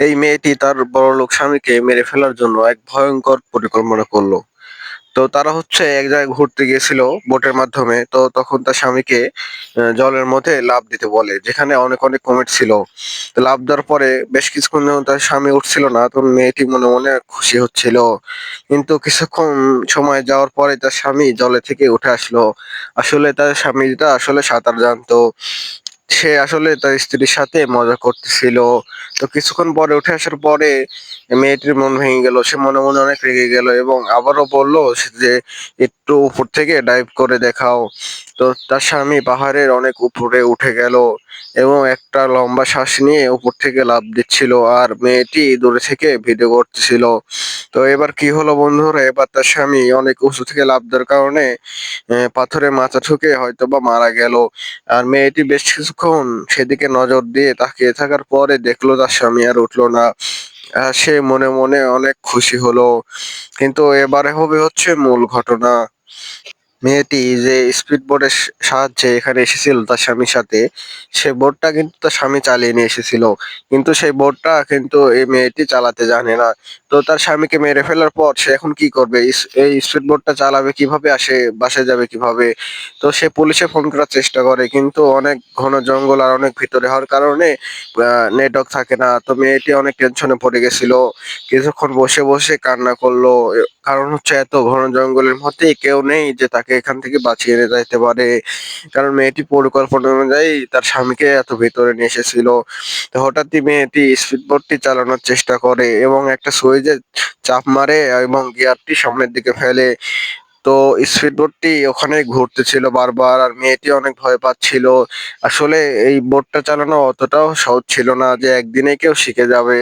এই মেয়েটি তার বড়লোক স্বামীকে মেরে ফেলার জন্য এক ভয়ঙ্কর পরিকল্পনা করলো। তো তারা হচ্ছে এক জায়গায় ঘুরতে গিয়েছিল বোটের মাধ্যমে। তো তখন তার স্বামীকে জলের মধ্যে লাফ দিতে বলে, যেখানে অনেক অনেক কুমির ছিল। তো লাফ দেওয়ার পরে বেশ কিছুক্ষণ যখন তার স্বামী উঠছিল না, তখন মেয়েটি মনে মনে খুশি হচ্ছিল। কিন্তু কিছুক্ষণ সময় যাওয়ার পরে তার স্বামী জলে থেকে উঠে আসলো। আসলে তার স্বামীটা আসলে সাঁতার জানতো। সে আসলে তার স্ত্রীর সাথে মজা করতেছিল। তো কিছুক্ষণ পরে উঠে আসার পরে মেয়েটির মন ভেঙে গেল। সে মনে মনে অনেক রেগে গেল এবং আবারও বলল যে একটু উপর থেকে ডাইভ করে দেখাও। তো তার স্বামী পাহাড়ের অনেক উপরে উঠে গেল এবং একটা লম্বা শ্বাস নিয়ে উপর থেকে লাফ দিচ্ছিল, আর মেয়েটি দূরে থেকে ভিডিও করতেছিল। তো এবার কি হলো বন্ধুরা, এবার তার স্বামী অনেক উঁচু থেকে লাফ দেওয়ার কারণে পাথরে মাথা ঠুকে হয়তোবা মারা গেল। আর মেয়েটি বেশ কিছুক্ষণ সেদিকে নজর দিয়ে তাকিয়ে থাকার পরে দেখলো তার স্বামী আর উঠলো না। সে মনে মনে অনেক খুশি হলো। কিন্তু এবারে হবে হচ্ছে মূল ঘটনা। মেয়েটি যে স্পিড বোটের সাহায্যে এখানে এসেছিল তার স্বামীর সাথে, সে বোটটা কিন্তু তার স্বামী চালিয়ে নিয়ে এসেছিল। কিন্তু সেই বোটটা কিন্তু এই মেয়েটি চালাতে জানে না। তো তার স্বামীকে মেরে ফেলার পর সে এখন কি করবে? এই স্পিড বোটটা চালাবে কিভাবে, আসে বাসায় যাবে কিভাবে? তো সে পুলিশে ফোন করার চেষ্টা করে, কিন্তু অনেক ঘন জঙ্গল আর অনেক ভিতরে হওয়ার কারণে নেটওয়ার্ক থাকে না। তো মেয়েটি অনেক টেনশনে পড়ে গেছিল। কিছুক্ষণ বসে বসে কান্না করলো। কারণ হচ্ছে এত ঘন জঙ্গলের মধ্যে কেউ নেই যে তাকে এখান থেকে বাঁচিয়ে নিয়ে যাইতে পারে। কারণ মেয়েটি পরিকল্পনা অনুযায়ী তার স্বামীকে এত ভেতরে নিয়ে এসেছিল। তো হঠাৎই মেয়েটি স্পিডবোটটি চালানোর চেষ্টা করে এবং একটা সুইচে চাপ মারে এবং গিয়ারটি সামনের দিকে ফেলে। তো স্পিডবোটটি ওখানে ঘুরতেছিল বারবার, আর মেয়েটি অনেক ভয় পাচ্ছিল। আসলে এই বোটটা চালানো অতটাও সহজ ছিল না যে একদিনে কেউ শিখে যাবে।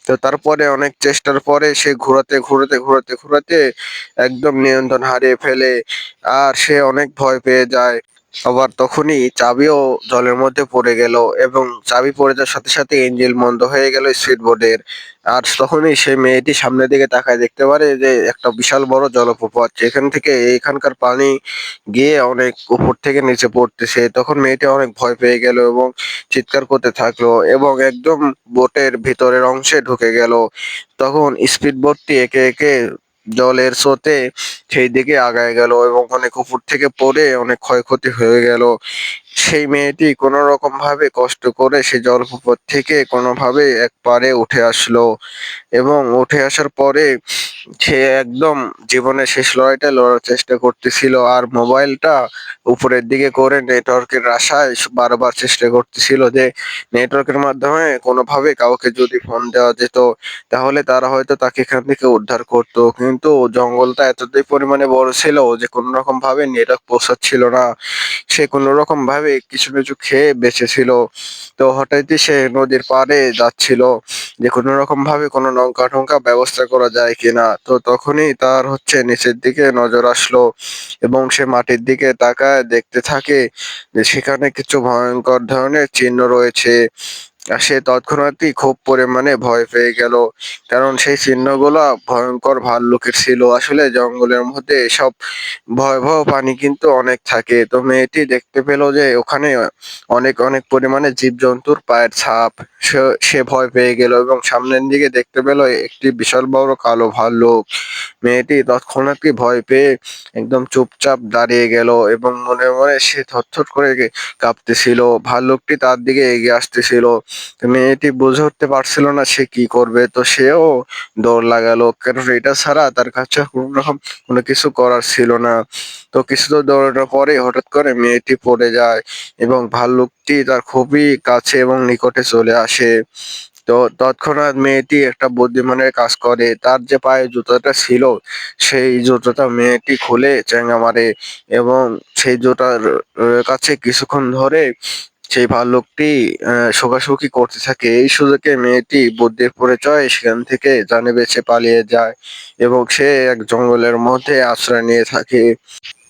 তো তারপরে অনেক চেষ্টার পরে সে ঘোরাতে একদম নিয়ন্ত্রণ হারিয়ে ফেলে, আর সে অনেক ভয় পেয়ে যায়। আবার তখনই চাবিও জলের মধ্যে পড়ে গেল এবং চাবি পড়ে যাওয়ার সাথে সাথে ইঞ্জিন বন্ধ হয়ে গেল স্পিড বোটের। আর তখনই সেই মেয়েটি সামনের দিকে তাকায় দেখতে পারে যে একটা বিশাল বড় জলপ্রপাত, যেখান থেকে এখানকার পানি গিয়ে অনেক উপর থেকে নিচে পড়তেছে। তখন মেয়েটি অনেক ভয় পেয়ে গেল এবং চিৎকার করতে থাকলো এবং একদম বোটের ভিতরের অংশে ঢুকে গেল। তখন স্পিড বোটটি একে একে জলের স্রোতে সেই দিকে আগায় গেল এবং অনেক উপর থেকে পড়ে অনেক ক্ষয়ক্ষতি হয়ে গেল। সেই মেয়েটি কোনো রকম ভাবে কষ্ট করে সেই জলপ্রপাত থেকে কোনোভাবে এক পারে উঠে আসলো এবং উঠে আসার পরে সে একদম জীবনের শেষ লড়াইটা লড়ার চেষ্টা করতেছিল, আর মোবাইলটা উপরের দিকে করে নেটওয়ার্কের আশায় বারবার চেষ্টা করতেছিল যে নেটওয়ার্কের মাধ্যমে কোনোভাবে কাউকে যদি ফোন দেওয়া যেত, তাহলে তারা হয়তো তাকে এখান থেকে উদ্ধার করতো। কিন্তু জঙ্গলটা এতটাই পরিমাণে বড় ছিল যে কোনো রকম ভাবে নেটওয়ার্ক পৌঁছাচ্ছিল না। সে কোনো রকম ভাবে কিছু কিছু খেয়ে বেঁচে ছিল। তো হঠাৎই সে নদীর পাড়ে যাচ্ছিল যে কোনো রকম ভাবে কোনো নৌকা টঙ্কা ব্যবস্থা করা যায় কিনা। তো তখনই তার হচ্ছে নিচের দিকে নজর আসলো এবং সে মাটির দিকে তাকায় দেখতে থাকে যে সেখানে কিছু ভয়ঙ্কর ধরনের চিহ্ন রয়েছে। আর সে তৎক্ষণাৎই খুব পরিমাণে ভয় পেয়ে গেল, কারণ সেই চিহ্নগুলো ভয়ঙ্কর ভাল্লুকের ছিল। আসলে জঙ্গলের মধ্যে এসব ভয়াবহ প্রাণী কিন্তু অনেক থাকে। তো মেয়েটি দেখতে পেল যে ওখানে অনেক অনেক পরিমাণে জীবজন্তুর পায়ের ছাপ। সে ভয় পেয়ে গেল এবং সামনের দিকে দেখতে পেল একটি বিশাল বড় কালো ভাল্লুক। মেয়েটি তৎক্ষণাৎই ভয় পেয়ে একদম চুপচাপ দাঁড়িয়ে গেল এবং মনে মনে সে থরথর করে কাঁপতেছিল। ভাল্লুকটি তার দিকে এগিয়ে আসতেছিল। তো মেয়েটি বুঝে উঠতে পারছিল না সে কি করবে। তো সেও দৌড় লাগালো, কারণ এটা ছাড়া তার কাছে কোনো রকম কোনো কিছু করার ছিল না। তো কিছু দূর দৌড়ানোর পরে হঠাৎ করে মেয়েটি পড়ে যায় এবং ভাল্লুকটি তার খুবই কাছে এবং নিকটে চলে আসে। তো তৎক্ষণাৎ মেয়েটি একটা বুদ্ধিমানের কাজ করে, তার যে পায়ে জুতোটা ছিল সেই জুতোটা মেয়েটি খুলে চেঙ্গা মারে এবং সেই জুতার কাছে কিছুক্ষণ ধরে সেই ভাল্লুকটি শোকাশুকি করতে থাকে। এই সুযোগে মেয়েটি বুদ্ধির পরিচয় সেখান থেকে জানে বেঁচে পালিয়ে যায় এবং সে এক জঙ্গলের মধ্যে আশ্রয় নিয়ে থাকে।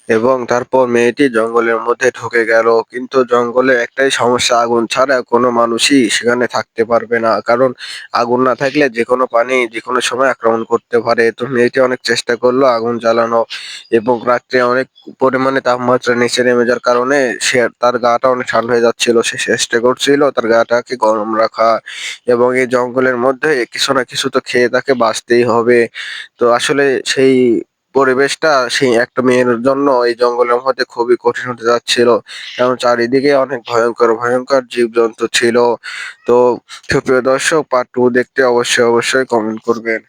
এবং তারপর মেয়েটি জঙ্গলের মধ্যে ঢুকে গেল। কিন্তু জঙ্গলে একটাই সমস্যা, আগুন ছাড়া কোনো মানুষই সেখানে থাকতে পারবে না। কারণ আগুন না থাকলে যেকোনো প্রাণী যেকোনো সময় আক্রমণ করতে পারে। তো মেয়েটি অনেক চেষ্টা করলো আগুন জ্বালানো এবং রাত্রে অনেক পরিমাণে তাপমাত্রা নিচে নেমে যাওয়ার কারণে তার গাটা অনেক ঠান্ডা হয়ে যাচ্ছিল। সে চেষ্টা করছিল তার গাটাকে গরম রাখা এবং এই জঙ্গলের মধ্যে কিছু না কিছু তো খেয়ে তাকে বাঁচতেই হবে। তো আসলে সেই পরিবেশটা সেই একটা মেয়ের জন্য এই জঙ্গলের মধ্যে খুবই কঠিন হতে যাচ্ছিল। কারণ চারিদিকে অনেক ভয়ংকর, ভয়ংকর জীবজন্তু ছিল। তো সুপ্রিয় দর্শক, পার্ট 2 দেখতে অবশ্যই কমেন্ট করবেন।